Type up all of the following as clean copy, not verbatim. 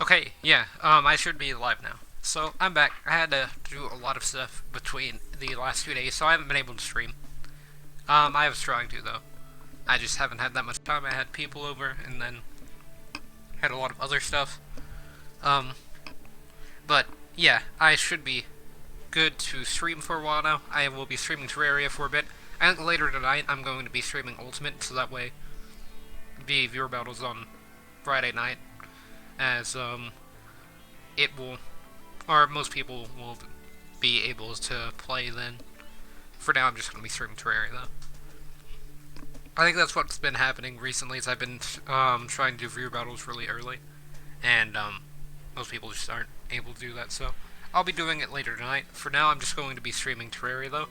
Okay, yeah, I should be live now. So, I'm back. I had to do a lot of stuff between the last 2 days, so I haven't been able to stream. I was trying to, though. I just haven't had that much time. I had people over, and then had a lot of other stuff. Um, but, yeah, I should be good to stream for a while now. I will be streaming Terraria for a bit. I think later tonight I'm going to be streaming Ultimate, so that way the viewer battles on Friday night, as, it will, or most people will be able to play then. For now, I'm just going to be streaming Terraria, though. I think that's what's been happening recently, is I've been trying to do viewer battles really early, and most people just aren't able to do that, so I'll be doing it later tonight. For now, I'm just going to be streaming Terraria, though,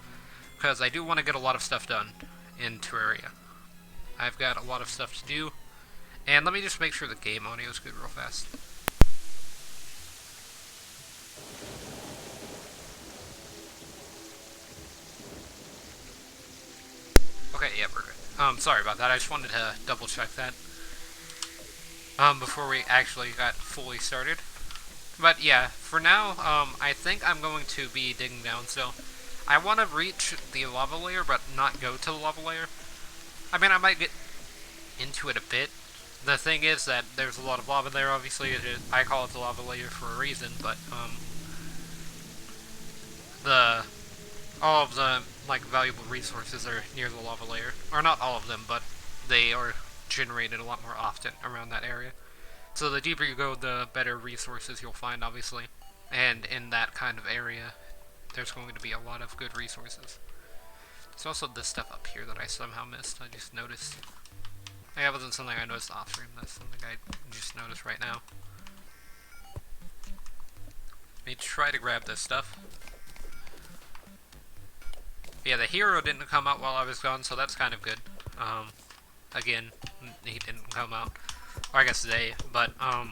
because I do want to get a lot of stuff done in Terraria. I've got a lot of stuff to do, and let me just make sure the game audio is good real fast. Okay, yeah, we're good. Sorry about that. I just wanted to double check that before we actually got fully started. But yeah, for now, I think I'm going to be digging down still. I want to reach the lava layer, but not go to the lava layer. I mean, I might get into it a bit. The thing is that there's a lot of lava there, obviously. I call it the lava layer for a reason, but, the all of the valuable resources are near the lava layer, or not all of them, but they are generated a lot more often around that area. So the deeper you go, the better resources you'll find, obviously, and in that kind of area, there's going to be a lot of good resources. There's also this stuff up here that I somehow missed. I just noticed. That wasn't something I noticed off stream. That's something I just noticed right now. Let me try to grab this stuff. Yeah, the hero didn't come out while I was gone, so that's kind of good. Again, he didn't come out. Or I guess they, but, I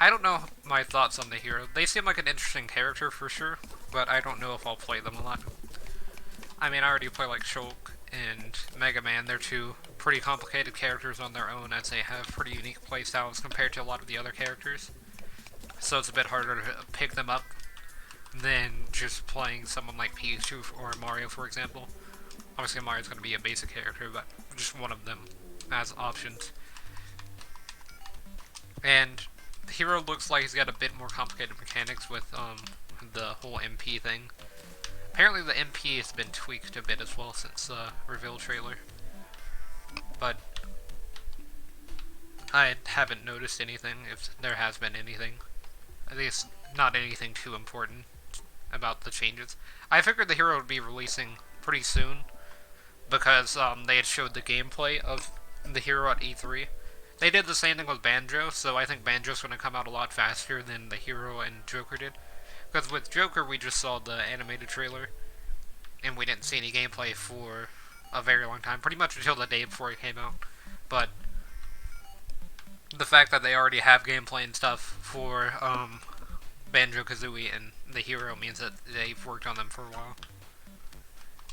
don't know my thoughts on the hero. They seem like an interesting character for sure, but I don't know if I'll play them a lot. I mean, I already play like Shulk and Mega Man. They're two pretty complicated characters on their own, as they have pretty unique playstyles compared to a lot of the other characters. So it's a bit harder to pick them up than just playing someone like Peach or Mario, for example. Obviously, Mario's going to be a basic character, but just one of them as options. And the hero looks like he's got a bit more complicated mechanics with the whole MP thing. Apparently the MP has been tweaked a bit as well since the reveal trailer. But I haven't noticed anything, if there has been anything. At least not anything too important about the changes. I figured the hero would be releasing pretty soon, because they had showed the gameplay of the hero at E3. They did the same thing with Banjo, so I think Banjo's going to come out a lot faster than the hero and Joker did. Because with Joker, we just saw the animated trailer, and we didn't see any gameplay for a very long time, pretty much until the day before it came out. But the fact that they already have gameplay and stuff for Banjo-Kazooie and the hero means that they've worked on them for a while.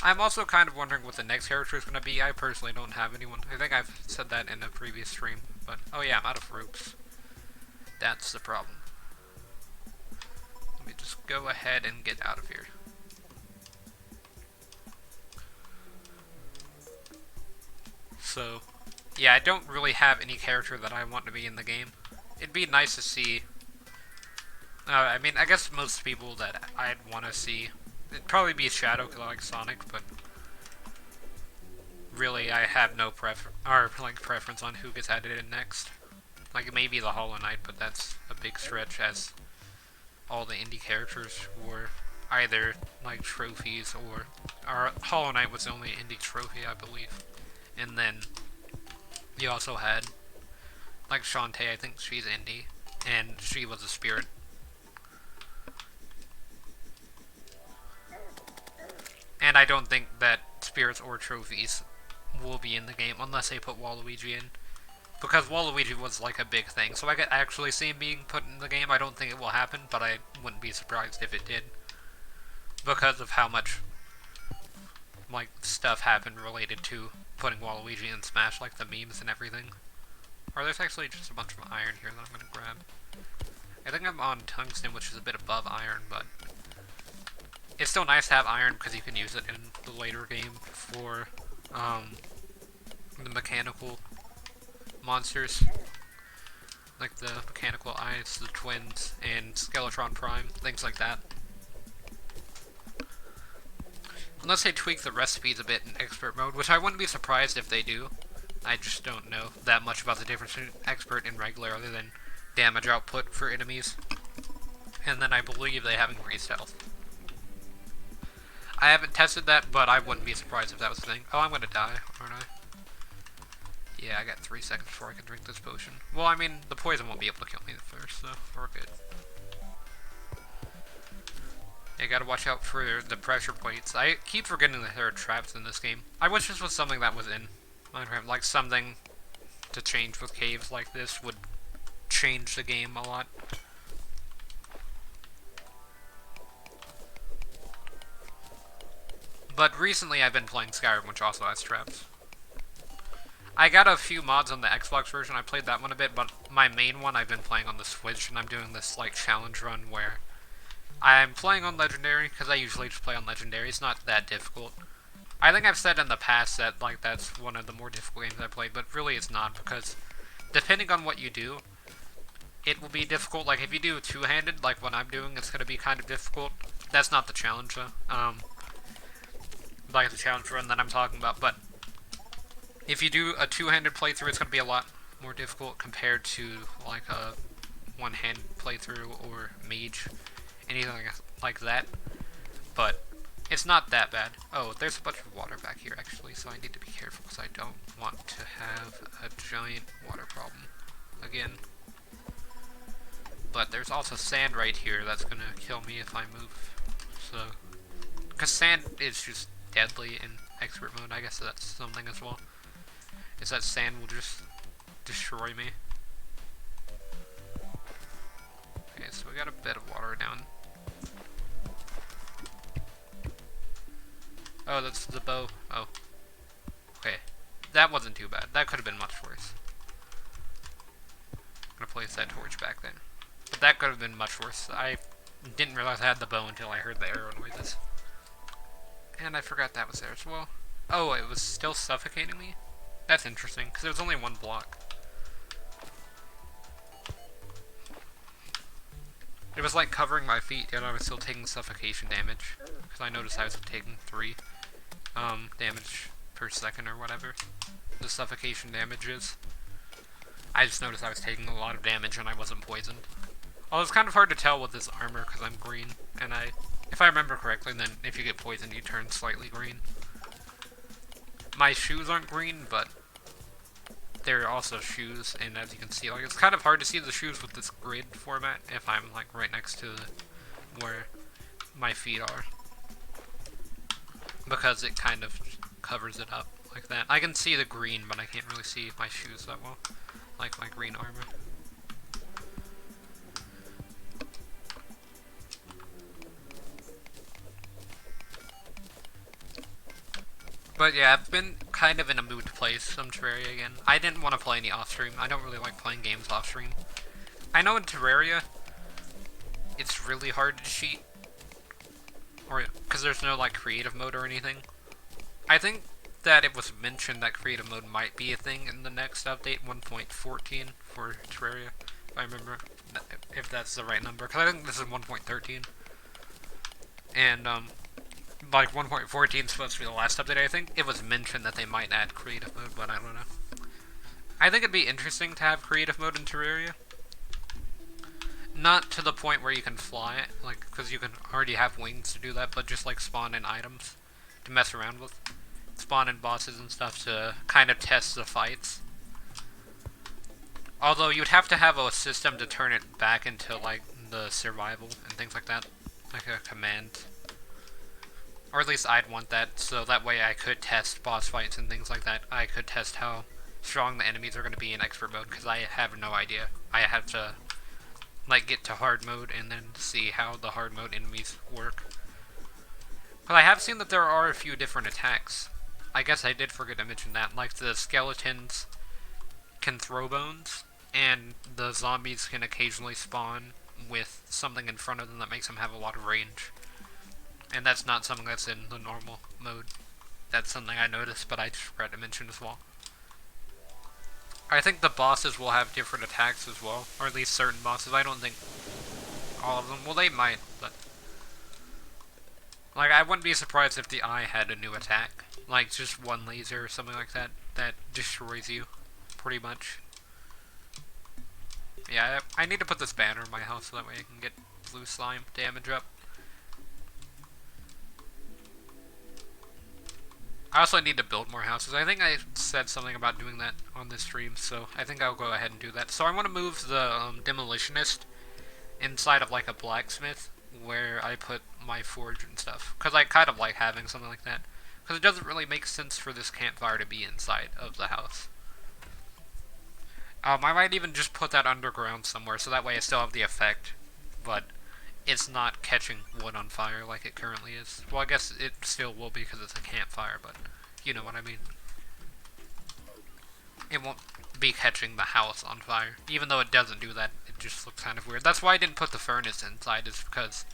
I'm also kind of wondering what the next character is going to be. I personally don't have anyone. I think I've said that in a previous stream, but oh yeah, I'm out of ropes. That's the problem. Let me just go ahead and get out of here. So, yeah, I don't really have any character that I want to be in the game. It'd be nice to see. I mean, I guess most people that I'd want to see, it'd probably be Shadow, because I like Sonic, but really I have no preference on who gets added in next. Like, maybe the Hollow Knight, but that's a big stretch, as all the indie characters were either like trophies or Hollow Knight was the only indie trophy, I believe. And then you also had like Shantae, I think she's indie, and she was a spirit. And I don't think that spirits or trophies will be in the game unless they put Waluigi in. Because Waluigi was like a big thing, so I could actually see him being put in the game. I don't think it will happen, but I wouldn't be surprised if it did. Because of how much like stuff happened related to putting Waluigi in Smash, like the memes and everything. Or there's actually just a bunch of iron here that I'm gonna grab. I think I'm on tungsten, which is a bit above iron, but it's still nice to have iron because you can use it in the later game for the mechanical monsters. Like the mechanical eyes, the twins, and Skeletron Prime, things like that. Unless they tweak the recipes a bit in expert mode, which I wouldn't be surprised if they do. I just don't know that much about the difference between expert and regular other than damage output for enemies. And then I believe they have increased health. I haven't tested that, but I wouldn't be surprised if that was the thing. Oh, I'm gonna die, aren't I? Yeah, I got 3 seconds before I can drink this potion. Well, I mean, the poison won't be able to kill me first, so we're good. You gotta watch out for the pressure plates. I keep forgetting that there are traps in this game. I wish this was something that was in Minecraft, like something to change with caves like this would change the game a lot. But recently I've been playing Skyrim, which also has traps. I got a few mods on the Xbox version, I played that one a bit, but my main one I've been playing on the Switch, and I'm doing this like challenge run where I'm playing on Legendary, because I usually just play on Legendary. It's not that difficult. I think I've said in the past that like that's one of the more difficult games I played, but really it's not, because depending on what you do, it will be difficult. Like if you do two-handed, like what I'm doing, it's going to be kind of difficult. That's not the challenge though. Like the challenge run that I'm talking about, but if you do a two-handed playthrough, it's going to be a lot more difficult compared to like a one-hand playthrough or mage, anything like that. But it's not that bad. Oh, there's a bunch of water back here actually, so I need to be careful because I don't want to have a giant water problem again. But there's also sand right here that's going to kill me if I move. So, because sand is just deadly in expert mode, I guess that's something as well. Is that sand will just destroy me. Okay, so we got a bit of water down. Oh, that's the bow. Oh. Okay. That wasn't too bad. That could have been much worse. I'm gonna place that torch back then. But that could have been much worse. I didn't realize I had the bow until I heard the arrow noises. And I forgot that was there as well. Oh, it was still suffocating me? That's interesting, because there was only one block. It was like covering my feet, yet I was still taking suffocation damage. Because I noticed I was taking 3 damage per second or whatever the suffocation damage is. I just noticed I was taking a lot of damage and I wasn't poisoned. Although it's kind of hard to tell with this armor because I'm green, and if I remember correctly, then if you get poisoned you turn slightly green. My shoes aren't green, but they're also shoes, and as you can see, like, it's kind of hard to see the shoes with this grid format if I'm like right next to where my feet are, because it kind of covers it up like that. I can see the green, but I can't really see my shoes that well, like my green armor. But yeah, I've been kind of in a mood to play some Terraria again. I didn't want to play any off-stream. I don't really like playing games off-stream. I know in Terraria, it's really hard to cheat, or because there's no like creative mode or anything. I think that it was mentioned that creative mode might be a thing in the next update, 1.14 for Terraria, if I remember, if that's the right number, because I think this is 1.13. And like 1.14 is supposed to be the last update. I think it was mentioned that they might add creative mode, but I don't know. I think it'd be interesting to have creative mode in Terraria. Not to the point where you can fly it, like, because you can already have wings to do that, but just like spawn in items to mess around with. Spawn in bosses and stuff to kind of test the fights. Although you'd have to have a system to turn it back into like the survival and things like that. Like a command. Or at least I'd want that, so that way I could test boss fights and things like that. I could test how strong the enemies are going to be in expert mode, because I have no idea. I have to like get to hard mode and then see how the hard mode enemies work. But I have seen that there are a few different attacks. I guess I did forget to mention that. Like the skeletons can throw bones, and the zombies can occasionally spawn with something in front of them that makes them have a lot of range. And that's not something that's in the normal mode. That's something I noticed, but I just forgot to mention as well. I think the bosses will have different attacks as well, or at least certain bosses. I don't think all of them. Well, they might, but like I wouldn't be surprised if the eye had a new attack, like just one laser or something like that that destroys you, pretty much. Yeah, I need to put this banner in my house so that way I can get blue slime damage up. I also need to build more houses. I think I said something about doing that on this stream, so I think I'll go ahead and do that. So I want to move the demolitionist inside of like a blacksmith where I put my forge and stuff. Because I kind of like having something like that. Because it doesn't really make sense for this campfire to be inside of the house. I might even just put that underground somewhere so that way I still have the effect. But it's not catching wood on fire like it currently is. Well, I guess it still will be because it's a campfire, but you know what I mean. It won't be catching the house on fire. Even though it doesn't do that, it just looks kind of weird. That's why I didn't put the furnace inside, is because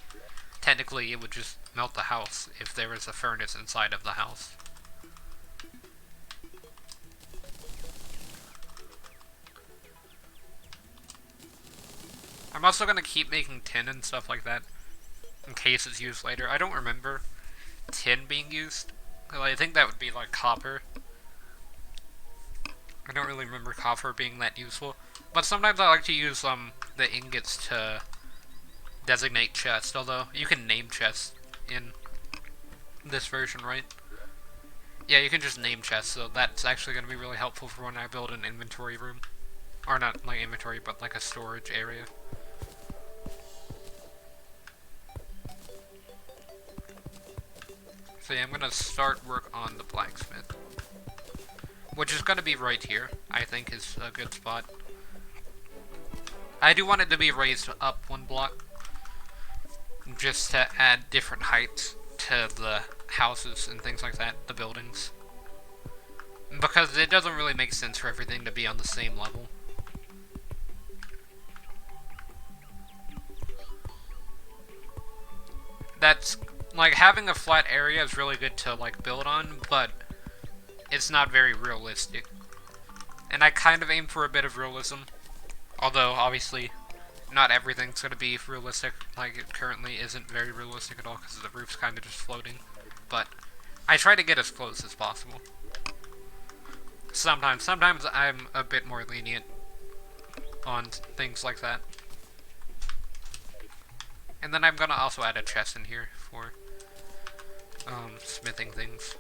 technically it would just melt the house if there was a furnace inside of the house. I'm also going to keep making tin and stuff like that in case it's used later. I don't remember tin being used. I think that would be like copper. I don't really remember copper being that useful. But sometimes I like to use the ingots to designate chests, although you can name chests in this version, right? Yeah, you can just name chests, so that's actually going to be really helpful for when I build an inventory room. Or not like inventory, but like a storage area. So yeah, I'm gonna start work on the blacksmith. Which is gonna be right here, I think is a good spot. I do want it to be raised up one block, just to add different heights to the houses and things like that, the buildings. Because it doesn't really make sense for everything to be on the same level. That's, like, having a flat area is really good to, like, build on, but it's not very realistic. And I kind of aim for a bit of realism. Although, obviously, not everything's going to be realistic. Like, it currently isn't very realistic at all because the roof's kind of just floating. But I try to get as close as possible. Sometimes I'm a bit more lenient on things like that. And then I'm going to also add a chest in here for smithing things.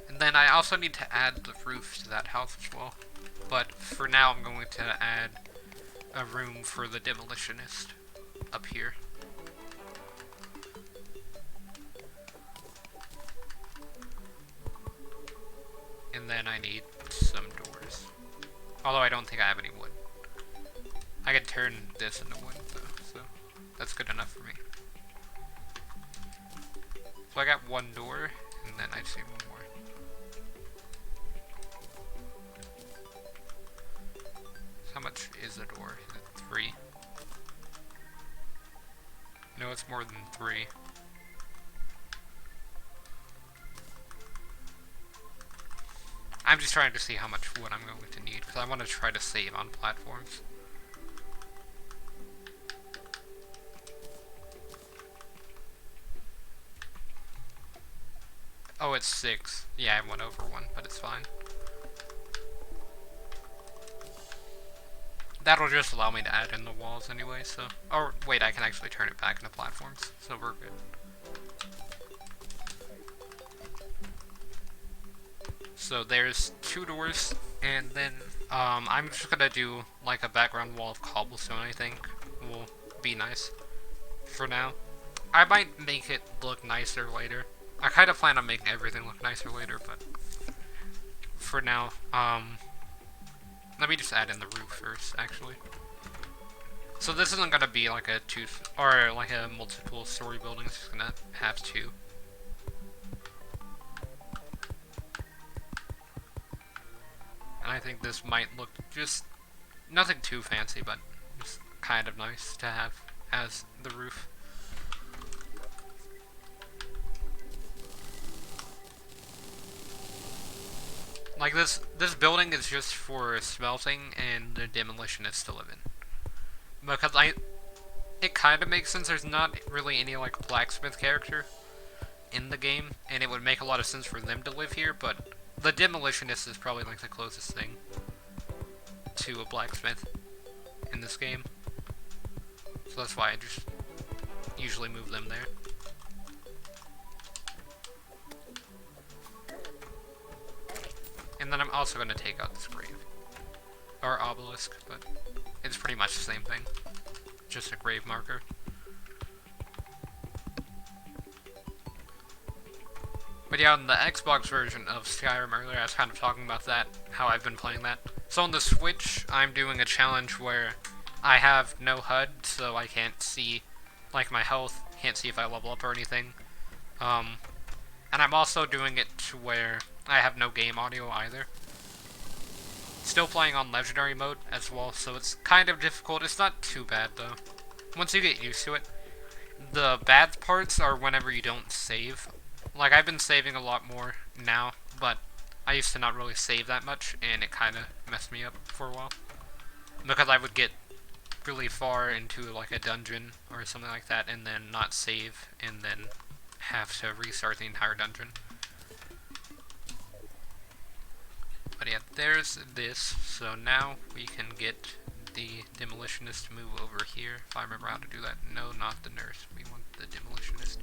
And then I also need to add the roof to that house as well. But for now I'm going to add a room for the demolitionist up here. And then I need some doors. Although I don't think I have any wood. I can turn this into wood though, so that's good enough for me. So I got one door, and then I just need one more. So how much is a door? Is it 3? No, it's more than 3. I'm just trying to see how much wood I'm going to need, because I want to try to save on platforms. Oh, it's 6. Yeah, I went over 1, but it's fine. That'll just allow me to add in the walls anyway, so... Oh, wait, I can actually turn it back into platforms, so we're good. So there's 2 doors, and then I'm just gonna do like a background wall of cobblestone, I think will be nice for now. I might make it look nicer later. I kind of plan on making everything look nicer later, but for now, let me just add in the roof first, actually. So this isn't gonna be like a like a multiple story building, it's just gonna have 2. And I think this might look just nothing too fancy, but just kind of nice to have as the roof. Like this building is just for smelting and the demolitionists to live in. Because it kind of makes sense. There's not really any like blacksmith character in the game, and it would make a lot of sense for them to live here. But the demolitionist is probably like the closest thing to a blacksmith in this game. So that's why I just usually move them there. And then I'm also going to take out this grave. Or obelisk, but it's pretty much the same thing. Just a grave marker. But yeah, on the Xbox version of Skyrim earlier, I was kind of talking about that, how I've been playing that. So on the Switch, I'm doing a challenge where I have no HUD, so I can't see, like, my health, can't see if I level up or anything. And I'm also doing it to where I have no game audio either. Still playing on Legendary mode as well, so it's kind of difficult. It's not too bad, though. Once you get used to it. The bad parts are whenever you don't save. Like, I've been saving a lot more now, but I used to not really save that much, and it kind of messed me up for a while. Because I would get really far into, like, a dungeon or something like that, and then not save, and then have to restart the entire dungeon. But yeah, there's this, so now we can get the demolitionist to move over here, if I remember how to do that. No, not the nurse, we want the demolitionist.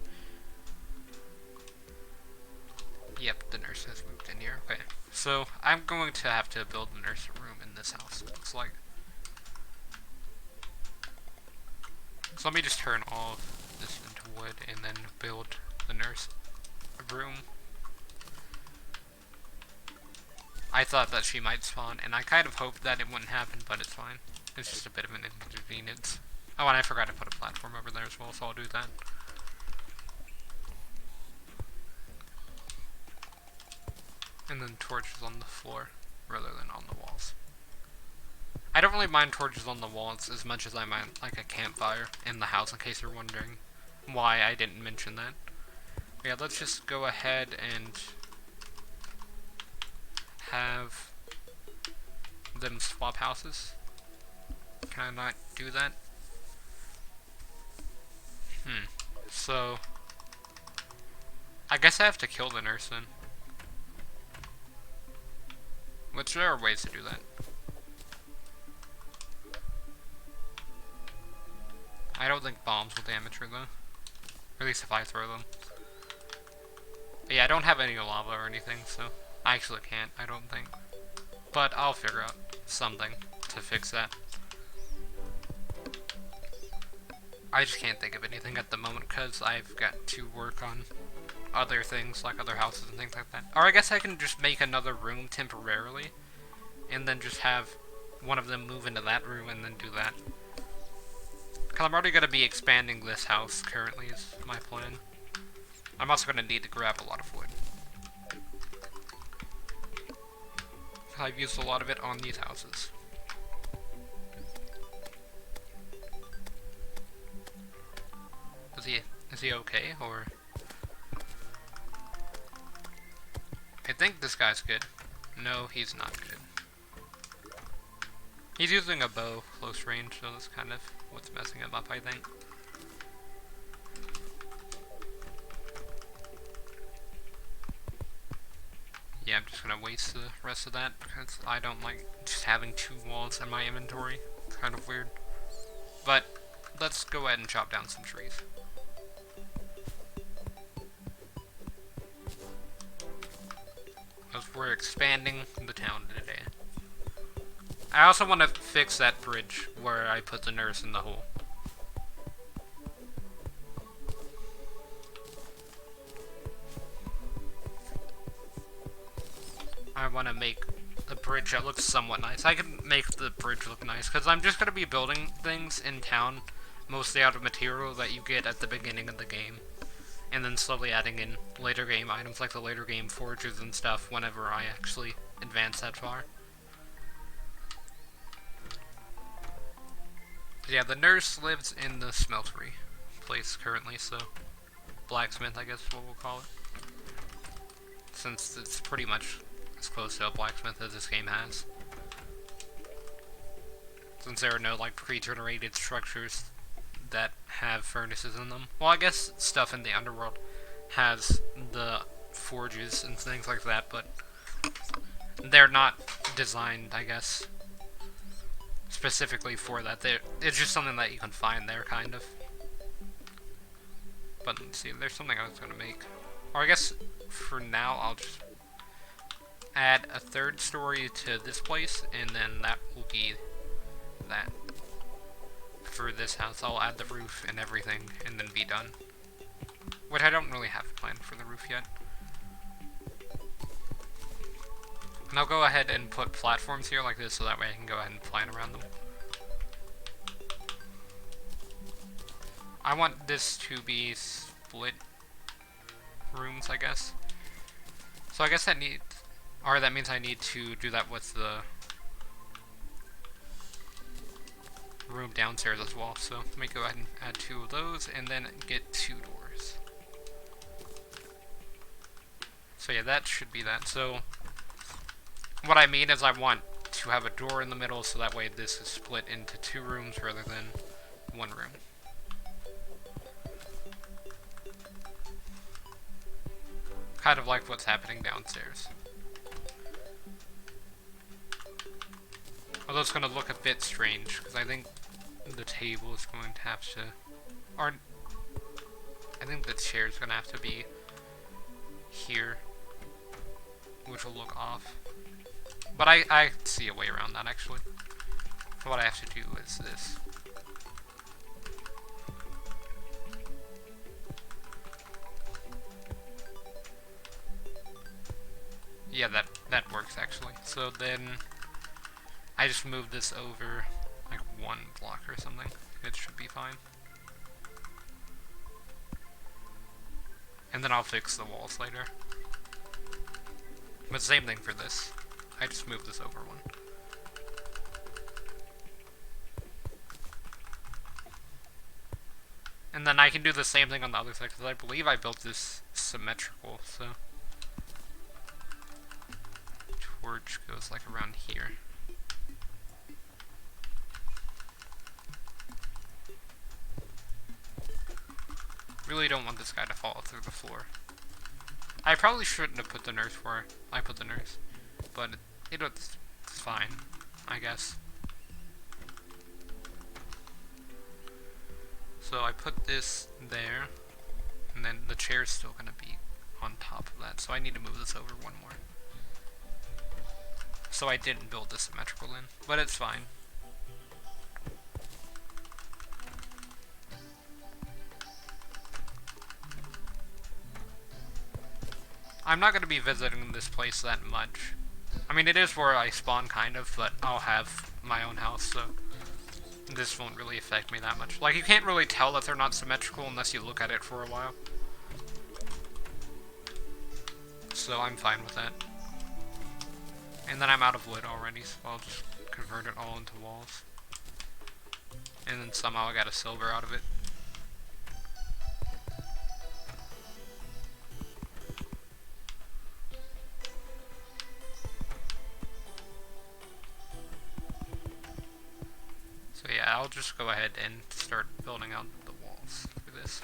Yep, the nurse has moved in here. Okay, so I'm going to have to build the nurse room in this house, it looks like. So let me just turn all of this into wood and then build the nurse room. I thought that she might spawn, and I kind of hoped that it wouldn't happen, but it's fine. It's just a bit of an inconvenience. Oh, and I forgot to put a platform over there as well, so I'll do that. And then torches on the floor, rather than on the walls. I don't really mind torches on the walls as much as I mind, like, a campfire in the house, in case you're wondering why I didn't mention that. But yeah, let's just go ahead and have them swap houses. Can I not do that? So I guess I have to kill the nurse then. Which there are ways to do that. I don't think bombs will damage her though. Or at least if I throw them. But yeah, I don't have any lava or anything, so I actually can't, I don't think. But I'll figure out something to fix that. I just can't think of anything at the moment because I've got to work on other things, like other houses and things like that. Or I guess I can just make another room temporarily, and then just have one of them move into that room and then do that. Because I'm already going to be expanding this house currently is my plan. I'm also going to need to grab a lot of wood. I've used a lot of it on these houses. Is he okay, or? I think this guy's good. No, he's not good. He's using a bow close range, so that's kind of what's messing him up, I think. Yeah, I'm just gonna waste the rest of that because I don't like just having two walls in my inventory. It's kind of weird. But let's go ahead and chop down some trees. Because we're expanding the town today. I also want to fix that bridge where I put the nurse in the hole. I want to make the bridge that looks somewhat nice. I can make the bridge look nice, because I'm just going to be building things in town, mostly out of material that you get at the beginning of the game, and then slowly adding in later game items, like the later game forges and stuff, whenever I actually advance that far. Yeah, the nurse lives in the smeltery place currently, so blacksmith, I guess is what we'll call it. Since it's pretty much as close to a blacksmith as this game has. Since there are no, like, pre-generated structures that have furnaces in them. Well, I guess stuff in the underworld has the forges and things like that, but they're not designed, I guess, specifically for that. It's just something that you can find there, kind of. But let's see, there's something I was going to make. Or I guess for now, I'll just add a third story to this place, and then that will be that. For this house, I'll add the roof and everything, and then be done. Which I don't really have a plan for the roof yet. And I'll go ahead and put platforms here like this, so that way I can go ahead and plan around them. I want this to be split rooms, I guess. So I guess that means I need to do that with the room downstairs as well. So let me go ahead and add 2 of those, and then get 2 doors. So yeah, that should be that. So what I mean is I want to have a door in the middle, so that way this is split into 2 rooms rather than 1 room. Kind of like what's happening downstairs. Although it's going to look a bit strange, because I think the table is going to have to... Or, I think the chair is going to have to be here, which will look off. But I see a way around that, actually. So what I have to do is this. Yeah, that works, actually. So then I just move this over like 1 block or something. It should be fine. And then I'll fix the walls later. But same thing for this. I just move this over 1. And then I can do the same thing on the other side, because I believe I built this symmetrical, so... Torch goes like around here. Really don't want this guy to fall through the floor. I probably shouldn't have put the nurse where I put the nurse, but it's fine, I guess. So I put this there, and then the chair's still gonna be on top of that, so I need to move this over 1 more. So I didn't build the symmetrical in, but it's fine. I'm not going to be visiting this place that much. I mean, it is where I spawn, kind of, but I'll have my own house, so this won't really affect me that much. Like, you can't really tell that they're not symmetrical unless you look at it for a while. So I'm fine with that. And then I'm out of wood already, so I'll just convert it all into walls. And then somehow I got a silver out of it. So yeah, I'll just go ahead and start building out the walls for this.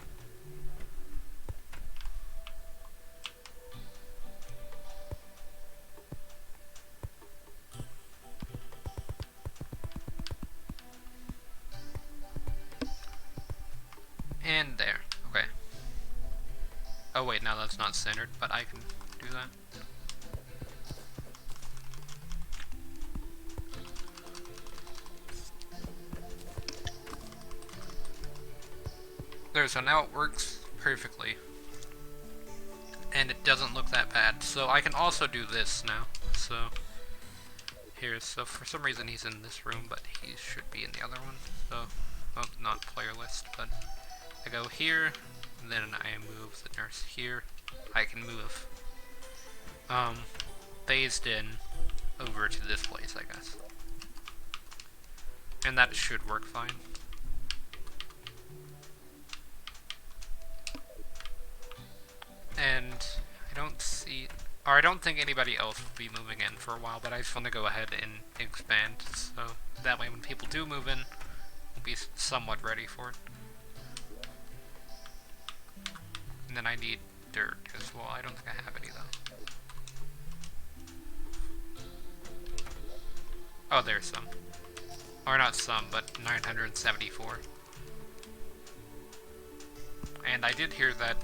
And there. Okay. Oh wait, no, that's not centered, but I can do that. There, so now it works perfectly. And it doesn't look that bad. So I can also do this now. So here, so for some reason he's in this room, but he should be in the other one. So, well, not player list, but I go here, and then I move the nurse here. I can move phased in over to this place, I guess. And that should work fine. And I don't see, or I don't think anybody else will be moving in for a while, but I just want to go ahead and expand, so that way when people do move in, we'll be somewhat ready for it. And then I need dirt as well. I don't think I have any though. Oh, there's some. Or not some, but 974. And I did hear that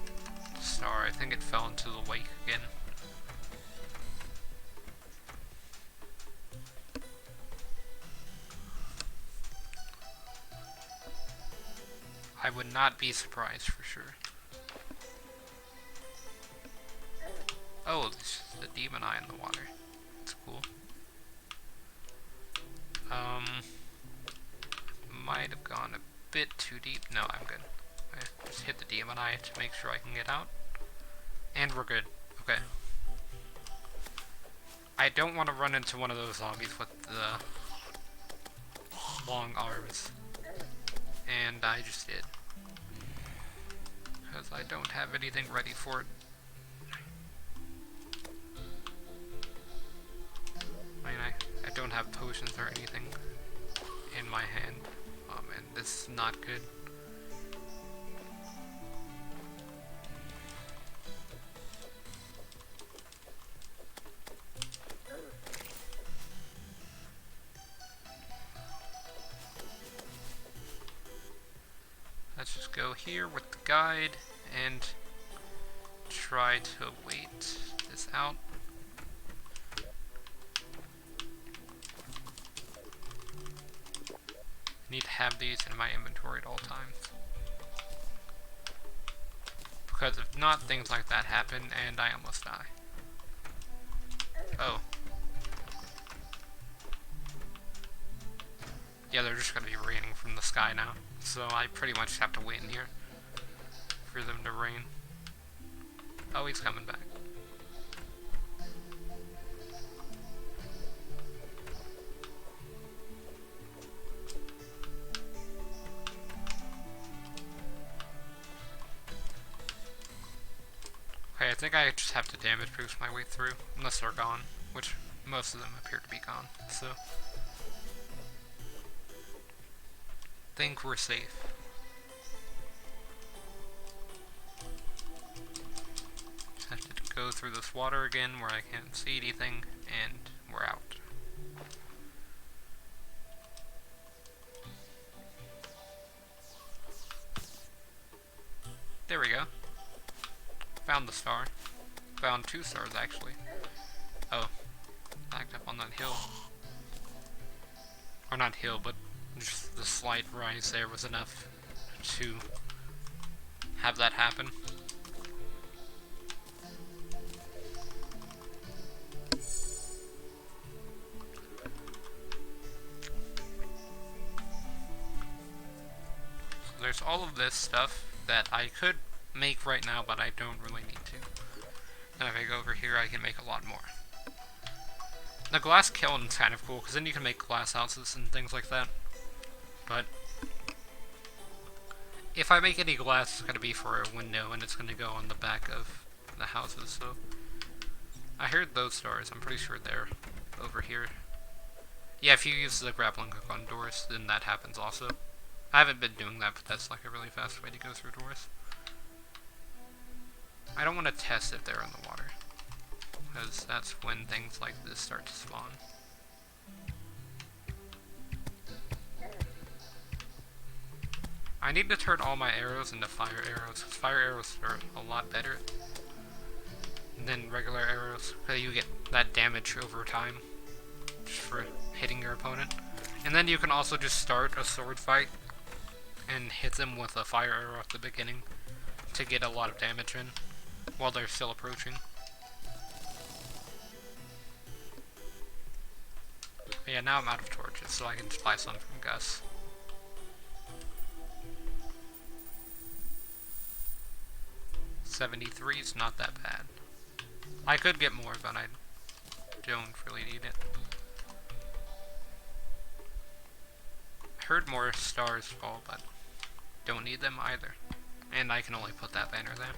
star. I think it fell into the lake again. I would not be surprised for sure. Oh, this is the demon eye in the water. That's cool. Might have gone a bit too deep. No, I'm good. I just hit the demon eye to make sure I can get out. And we're good. Okay. I don't want to run into one of those zombies with the long arms. And I just did. Because I don't have anything ready for it. I mean, I don't have potions or anything in my hand. Oh man, this is not good. Let's just go here with the guide and try to wait this out. I need to have these in my inventory at all times. Because if not, things like that happen and I almost die. Oh. Yeah, they're just gonna be raining from the sky now. So I pretty much have to wait in here for them to rain. Oh, he's coming back. Okay, I think I just have to damage boost my way through, unless they're gone, which most of them appear to be gone, so think we're safe. Just have to go through this water again where I can't see anything, and we're out. There we go. Found the star. Found 2 stars, actually. Oh. Backed up on that hill. Or not hill, but just the slight rise there was enough to have that happen. So there's all of this stuff that I could make right now, but I don't really need to. And if I go over here, I can make a lot more. The glass kiln's kind of cool, because then you can make glass houses and things like that. But if I make any glass, it's going to be for a window, and it's going to go on the back of the houses, so I heard those stars. I'm pretty sure they're over here. Yeah, if you use the grappling hook on doors, then that happens also. I haven't been doing that, but that's like a really fast way to go through doors. I don't want to test if they're in the water, because that's when things like this start to spawn. I need to turn all my arrows into fire arrows, because fire arrows are a lot better than regular arrows, because you get that damage over time just for hitting your opponent. And then you can also just start a sword fight and hit them with a fire arrow at the beginning to get a lot of damage in while they're still approaching. But yeah, now I'm out of torches, so I can just buy some from Gus. $73 is not that bad. I could get more, but I don't really need it. Heard more stars fall, but don't need them either. And I can only put that banner there.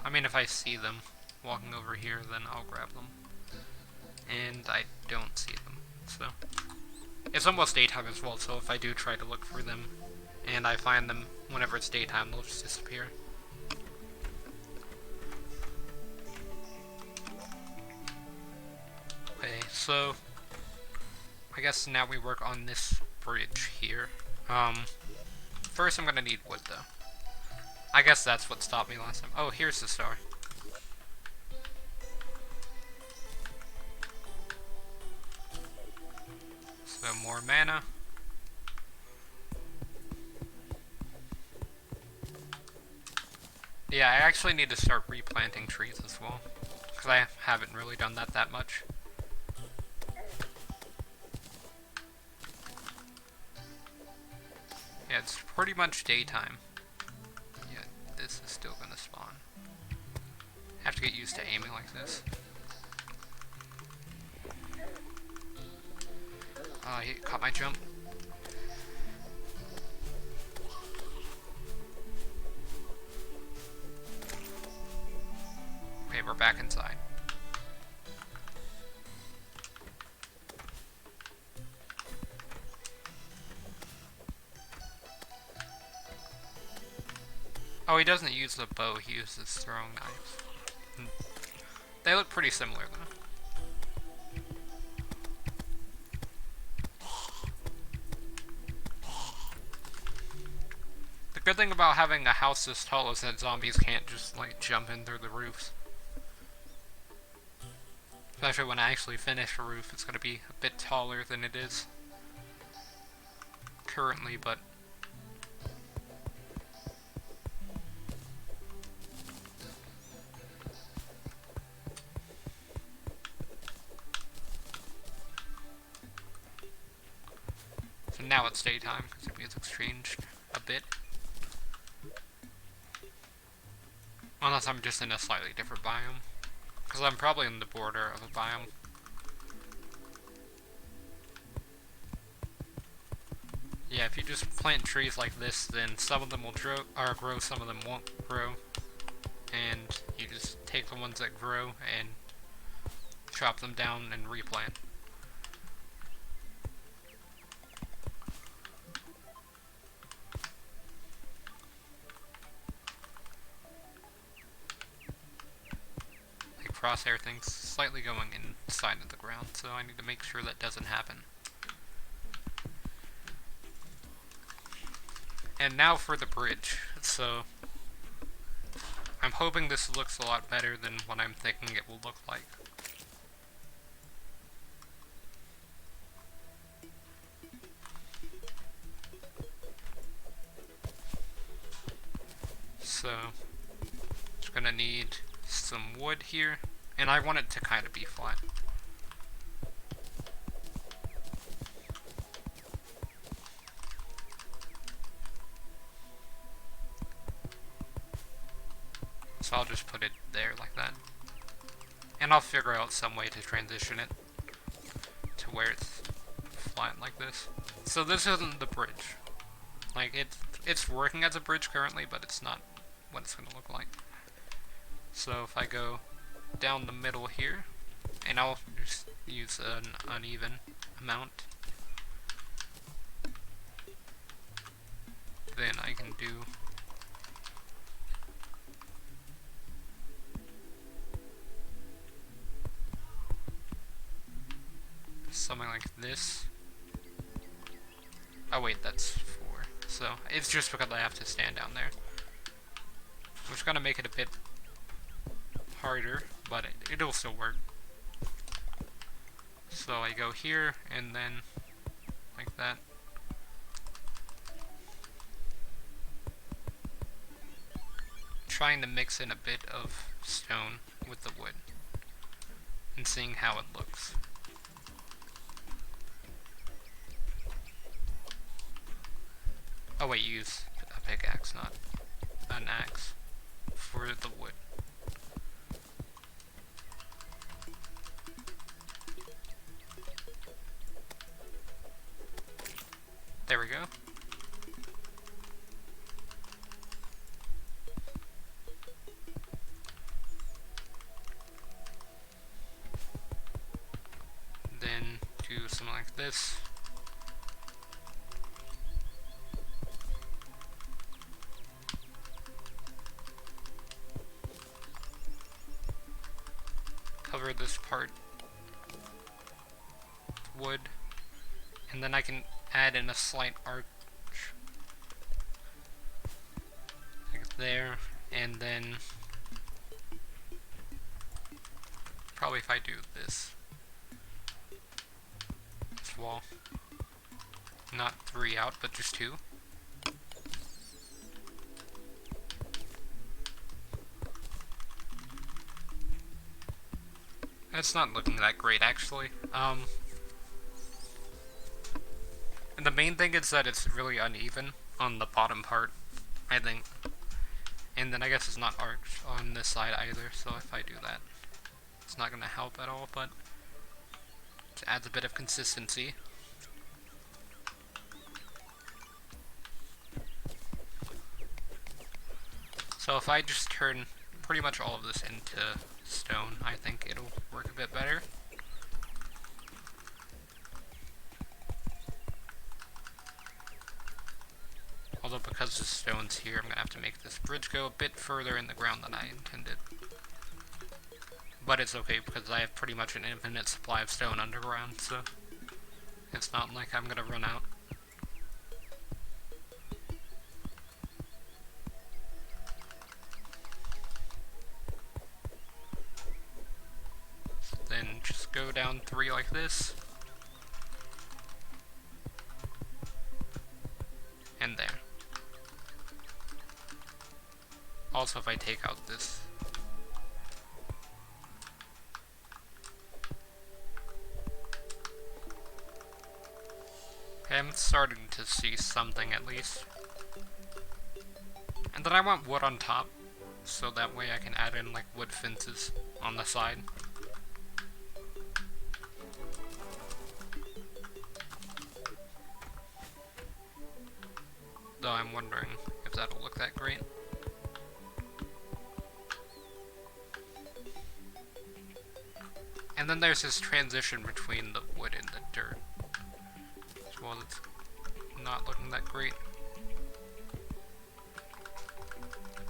I mean, if I see them walking over here, then I'll grab them. And I don't see them, so... It's almost daytime as well, so if I do try to look for them, and I find them whenever it's daytime, they'll just disappear. Okay, so... I guess now we work on this bridge here. First I'm gonna need wood, though. I guess that's what stopped me last time. Oh, here's the star. So more mana. Yeah, I actually need to start replanting trees as well, because I haven't really done that much. Yeah, it's pretty much daytime. Yeah, this is still gonna spawn. I have to get used to aiming like this. Oh, he caught my jump. Okay, we're back inside. Oh, he doesn't use the bow, he uses throwing knives. They look pretty similar, though. The good thing about having a house this tall is that zombies can't just, like, jump in through the roofs. Especially when I actually finish a roof, it's gonna be a bit taller than it is currently, but... So now it's daytime, because the music's changed a bit. Unless I'm just in a slightly different biome. Because I'm probably in the border of a biome. Yeah, if you just plant trees like this, then some of them will grow, some of them won't grow. And you just take the ones that grow and chop them down and replant. Crosshair thing's slightly going inside of the ground, so I need to make sure that doesn't happen. And now for the bridge. So I'm hoping this looks a lot better than what I'm thinking it will look like. So just gonna need some wood here, and I want it to kind of be flat. So I'll just put it there like that. And I'll figure out some way to transition it to where it's flat like this. So this isn't the bridge. Like, it's working as a bridge currently, but it's not what it's gonna look like. So if I go down the middle here, and I'll just use an uneven amount, then I can do something like this. Oh wait, that's 4. So it's just because I have to stand down there, which is gonna make it a bit harder, but it'll still work. So I go here, and then like that. Trying to mix in a bit of stone with the wood, and seeing how it looks. Oh wait, use a pickaxe, not an axe, for the wood. There we go. something like this. Cover this part with wood, and then I can add in a slight arch like there, and then probably if I do this wall, not 3 out, but just 2. It's not looking that great, actually. And the main thing is that it's really uneven on the bottom part, I think. And then I guess it's not arched on this side either, so if I do that, it's not going to help at all, but it adds a bit of consistency. So if I just turn pretty much all of this into stone, I think it'll work a bit better. Although because the stone's here, I'm going to have to make this bridge go a bit further in the ground than I intended. But it's okay because I have pretty much an infinite supply of stone underground, so it's not like I'm going to run out. Then just go down 3 like this. And there. Also, if I take out this. Okay, I'm starting to see something at least. And then I want wood on top, so that way I can add in like wood fences on the side. Though I'm wondering if that'll look that great. And then there's this transition between the wood and the dirt. Well, it's not looking that great.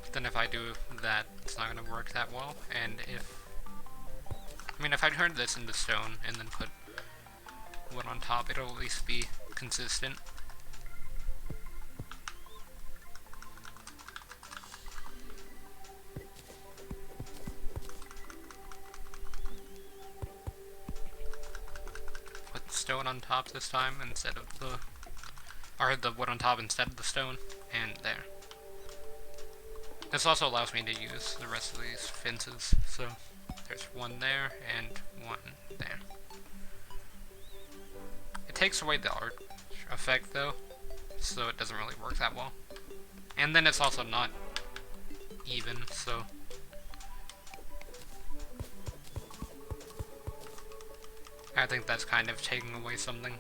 But then if I do that, it's not going to work that well. And if I turn this into stone and then put wood on top, it'll at least be consistent. Stone on top this time instead of the wood on top instead of the stone, and there. This also allows me to use the rest of these fences, so there's one there and one there. It takes away the arch effect though, so it doesn't really work that well. And then it's also not even, so I think that's kind of taking away something.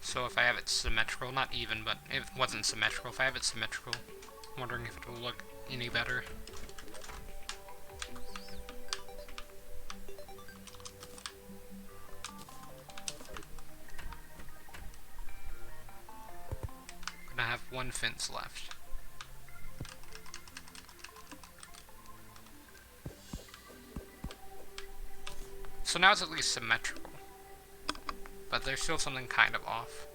So if I have it symmetrical, not even, but it wasn't symmetrical, if I have it symmetrical, I'm wondering if it will look any better. I'm gonna have one fence left. So now it's at least symmetrical, but there's still something kind of off.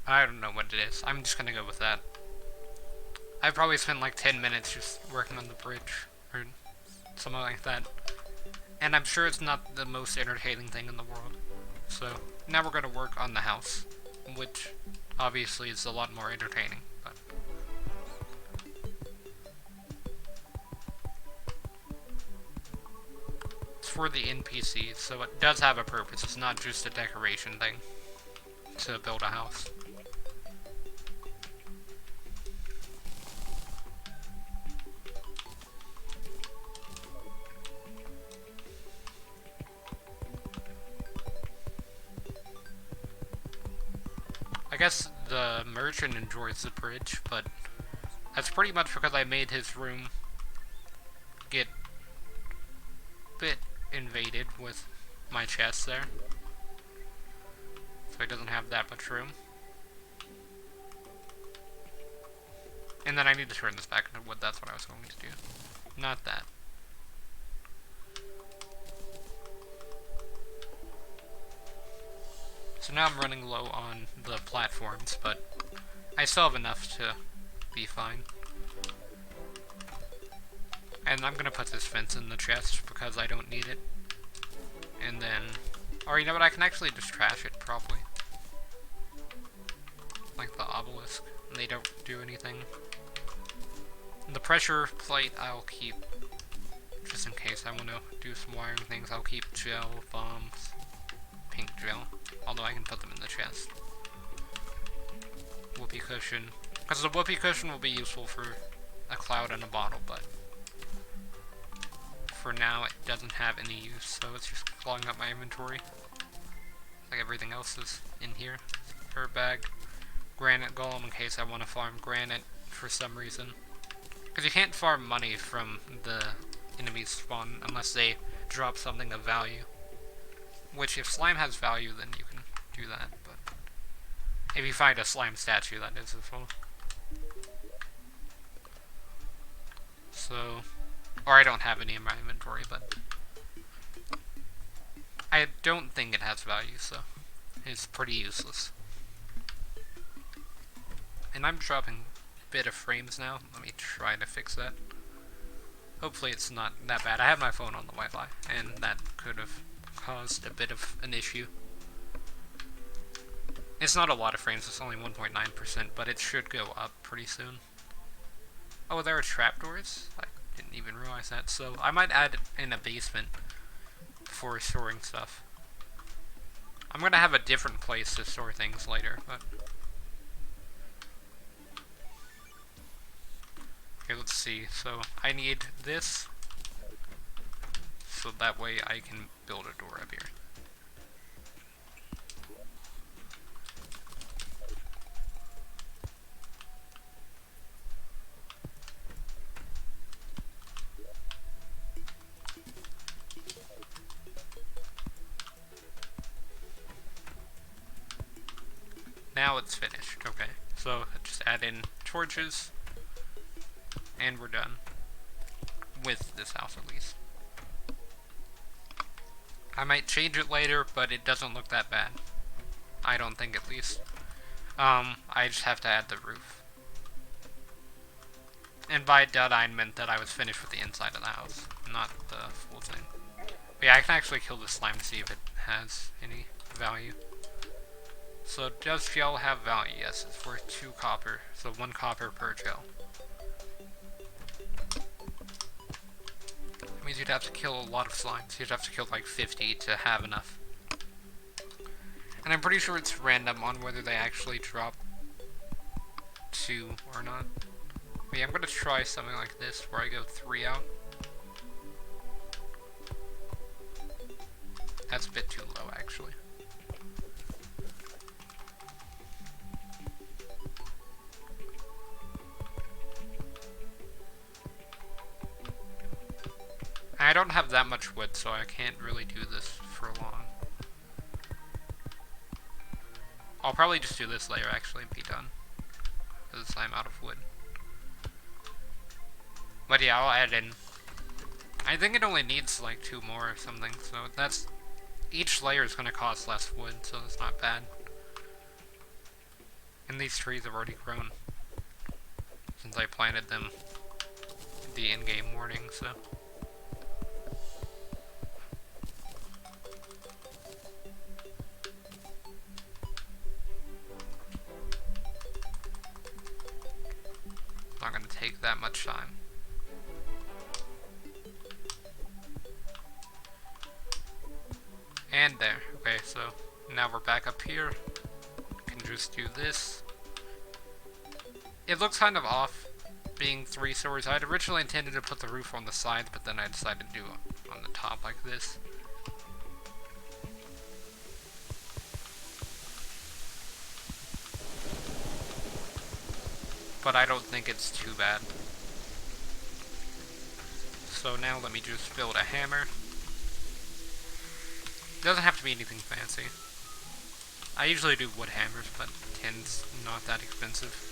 I don't know what it is. I'm just gonna go with that. I probably spent like 10 minutes just working on the bridge, or something like that. And I'm sure it's not the most entertaining thing in the world. So now we're gonna work on the house, which obviously is a lot more entertaining. But for the NPCs, so it does have a purpose. It's not just a decoration thing to build a house. I guess the merchant enjoys the bridge, but That's pretty much because I made his room get a bit invaded with my chest there. So he doesn't have that much room. And then I need to turn this back into wood, that's what I was going to do. Not that. So now I'm running low on the platforms, but I still have enough to be fine. And I'm gonna put this fence in the chest because I don't need it. And then, or you know what, I can actually just trash it probably. Like the obelisk, and they don't do anything. The pressure plate I'll keep, just in case I want to do some wiring things. I'll keep gel, bombs, pink gel, although I can put them in the chest. Whoopee cushion, because the whoopee cushion will be useful for a cloud and a bottle, but for now it doesn't have any use, so it's just clogging up my inventory. Like everything else is in here. Herb bag, granite golem in case I want to farm granite for some reason. Because you can't farm money from the enemies spawn unless they drop something of value. Which, if slime has value, then you can do that, but if you find a slime statue, that is as well. So, or I don't have any in my inventory, but I don't think it has value, so it's pretty useless. And I'm dropping a bit of frames now. Let me try to fix that. Hopefully it's not that bad. I have my phone on the Wi-Fi, and that could have caused a bit of an issue. It's not a lot of frames, it's only 1.9%, but it should go up pretty soon. Oh, there are trapdoors? I didn't even realize that, so I might add in a basement for storing stuff. I'm gonna have a different place to store things later, but okay, let's see. So I need this, so that way I can build a door up here. Now it's finished. Okay, so just add in torches, and we're done with this house at least. I might change it later, but it doesn't look that bad. I don't think, at least. I just have to add the roof. And by done, I meant that I was finished with the inside of the house, not the full thing. But yeah, I can actually kill this slime to see if it has any value. So does gel have value? Yes, it's worth 2 copper, so 1 copper per gel. That means you'd have to kill a lot of slimes. You'd have to kill like 50 to have enough. And I'm pretty sure it's random on whether they actually drop 2 or not. But yeah, I'm gonna try something like this where I go 3 out. That's a bit too low, actually. I don't have that much wood, so I can't really do this for long. I'll probably just do this layer, actually, and be done. Because I'm out of wood. But yeah, I'll add in. I think it only needs like 2 more or something, so that's... Each layer is going to cost less wood, so it's not bad. And these trees have already grown since I planted them the in-game morning, so... Not going to take that much time. And there. Okay, so now we're back up here. Can just do this. It looks kind of off being 3 stories. I had originally intended to put the roof on the sides, but then I decided to do it on the top like this. but I don't think it's too bad. So now let me just build a hammer. Doesn't have to be anything fancy. I usually do wood hammers, but tin's not that expensive.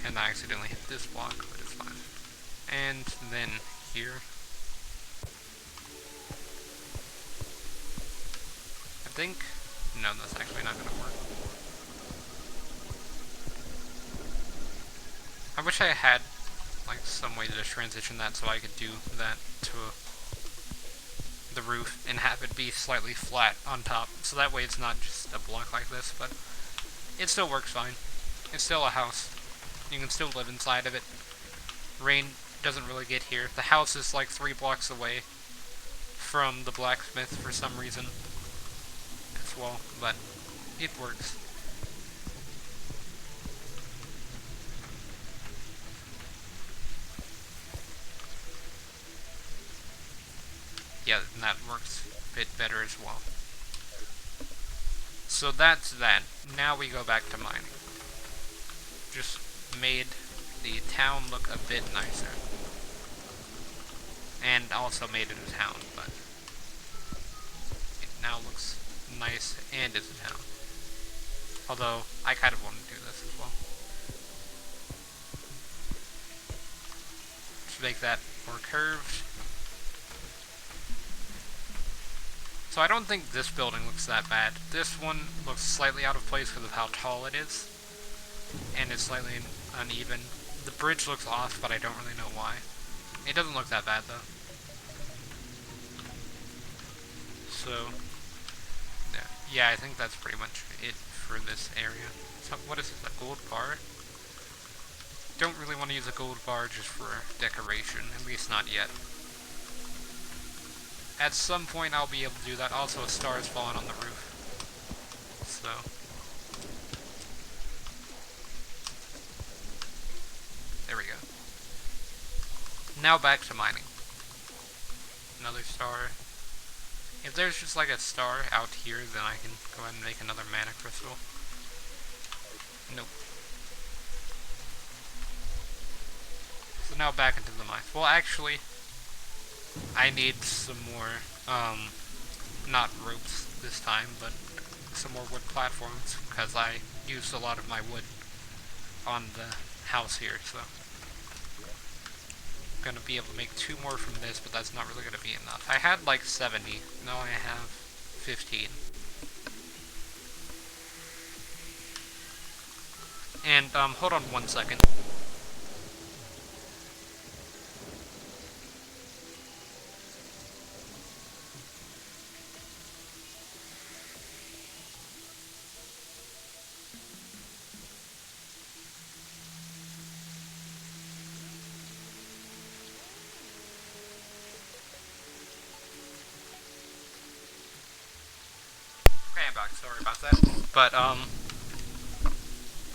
And I accidentally hit this block, but it's fine. And then here. I think... no, that's actually not going to work. I wish I had, like, some way to transition that so I could do that to the roof and have it be slightly flat on top. So that way it's not just a block like this, but it still works fine. It's still a house. You can still live inside of it. Rain doesn't really get here. The house is like 3 blocks away from the blacksmith for some reason as well, but it works. Yeah, and that works a bit better as well. So that's that. Now we go back to mining. Just made the town look a bit nicer. And also made it a town, but it now looks nice and is a town. Although, I kind of want to do this as well. Just make that more curved. So I don't think this building looks that bad. This one looks slightly out of place because of how tall it is. And it's slightly uneven. The bridge looks off, but I don't really know why. It doesn't look that bad, though. So, yeah, I think that's pretty much it for this area. So, what is this, a gold bar? Don't really want to use a gold bar just for decoration, at least not yet. At some point I'll be able to do that. Also, a star has fallen on the roof. So. There we go. Now back to mining. Another star. If there's just like a star out here, then I can go ahead and make another mana crystal. Nope. So now back into the mine. Well, actually, I need some more, not ropes this time, but some more wood platforms, because I used a lot of my wood on the house here, so I'm gonna be able to make 2 more from this, but that's not really gonna be enough. I had like 70, now I have 15. And, hold on 1 second. Okay, I'm back, sorry about that. But,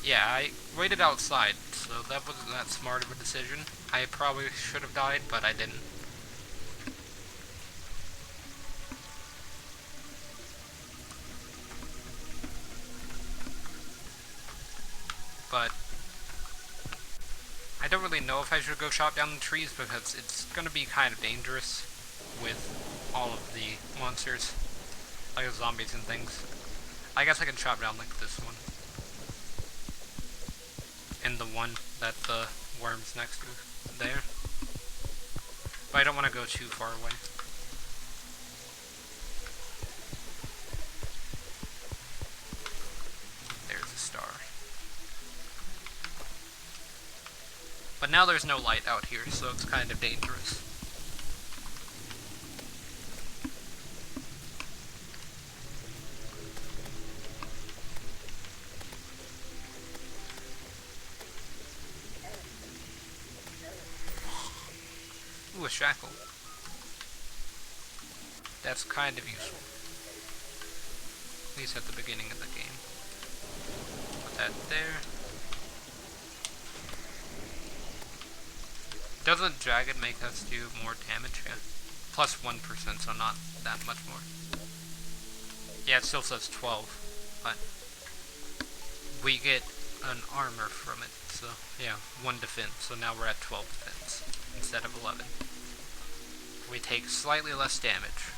yeah, I waited outside, so that wasn't that smart of a decision. I probably should have died, but I didn't. But I don't really know if I should go chop down the trees, because it's gonna be kind of dangerous with all of the monsters, like the zombies and things. I guess I can chop down like this one. And the one that the worm's next to there. But I don't want to go too far away. There's a star. But now there's no light out here, so it's kind of dangerous. Ooh, a shackle. That's kind of useful. At least at the beginning of the game. Put that there. Doesn't Jagged make us do more damage? Yeah. Plus 1%, so not that much more. Yeah, it still says 12, but we get an armor from it, so yeah, 1 defense, so now we're at 12 defense instead of 11. We take slightly less damage.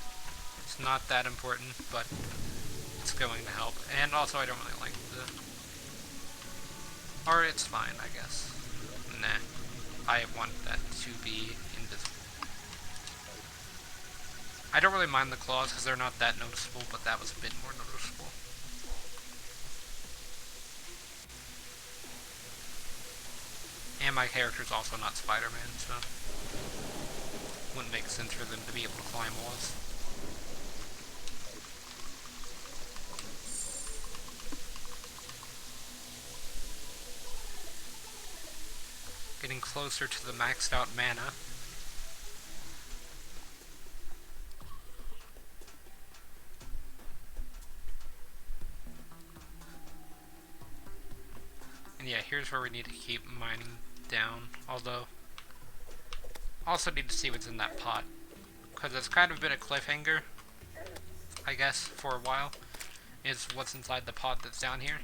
It's not that important, but it's going to help. And also, I don't really like the... Or it's fine, I guess. Nah. I want that to be invisible. I don't really mind the claws because they're not that noticeable, but that was a bit more noticeable. And my character's also not Spider-Man, so wouldn't make sense for them to be able to climb walls. Getting closer to the maxed out mana. And yeah, here's where we need to keep mining down, although also need to see what's in that pot, because it's kind of been a cliffhanger, I guess, for a while, is what's inside the pot that's down here.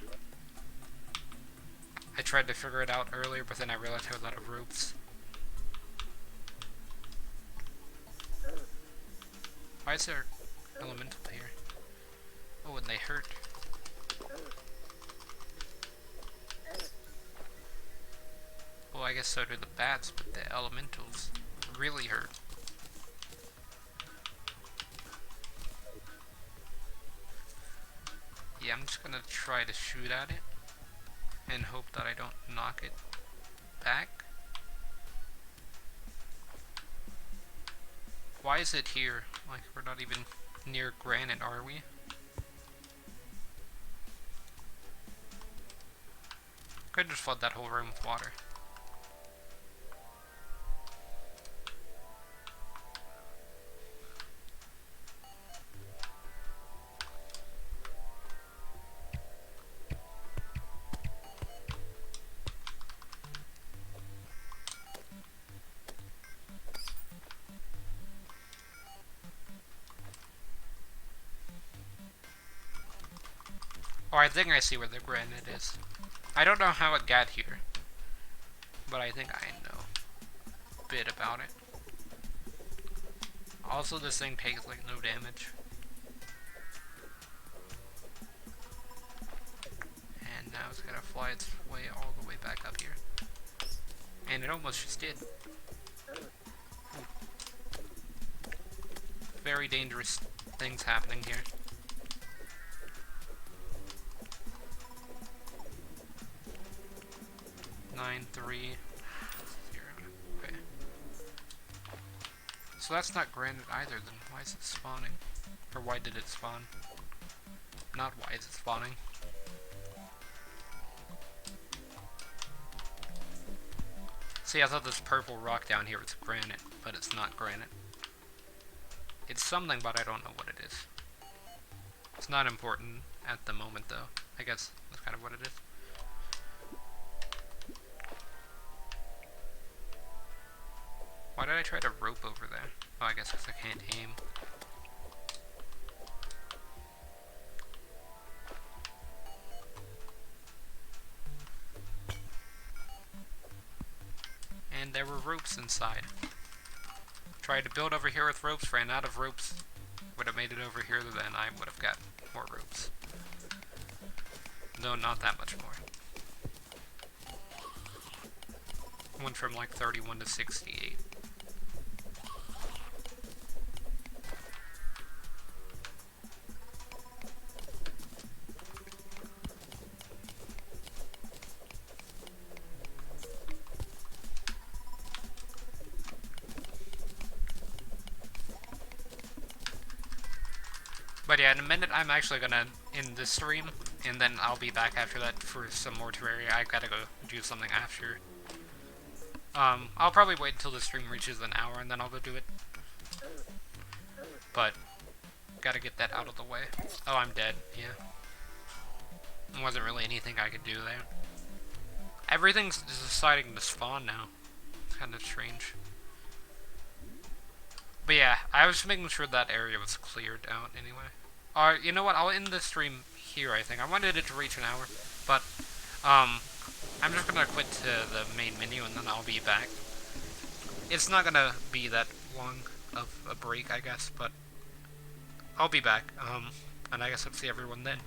I tried to figure it out earlier, but then I realized I was out of ropes. Why is there elemental here? Oh, and they hurt. Well, I guess so do the bats, but the elementals really hurt. Yeah, I'm just gonna try to shoot at it and hope that I don't knock it back. Why is it here? Like, we're not even near granite, are we? Could just flood that whole room with water. Oh, I think I see where the granite is. I don't know how it got here, but I think I know a bit about it. Also, this thing takes like no damage. And now it's gonna fly its way all the way back up here. And it almost just did. Ooh. Very dangerous things happening here. Nine, 3, 0. Okay. So that's not granite either, then why is it spawning? Or why did it spawn? Not why is it spawning. See, I thought this purple rock down here was granite, but it's not granite. It's something, but I don't know what it is. It's not important at the moment, though. I guess that's kind of what it is. Why did I try to rope over there? Oh, I guess because I can't aim. And there were ropes inside. Tried to build over here with ropes, ran out of ropes. Would have made it over here, then I would have got more ropes. No, not that much more. Went from like 31 to 68. But yeah, in a minute I'm actually gonna end this stream, and then I'll be back after that for some more Terraria. I gotta go do something after. I'll probably wait until the stream reaches an hour, and then I'll go do it. But Gotta get that out of the way. Oh, I'm dead. Yeah. There wasn't really anything I could do there. Everything's deciding to spawn now. It's kind of strange. But yeah, I was making sure that area was cleared out anyway. Alright, you know what? I'll end the stream here, I think. I wanted it to reach an hour, but, I'm just gonna quit to the main menu and then I'll be back. It's not gonna be that long of a break, I guess, but I'll be back, and I guess I'll see everyone then.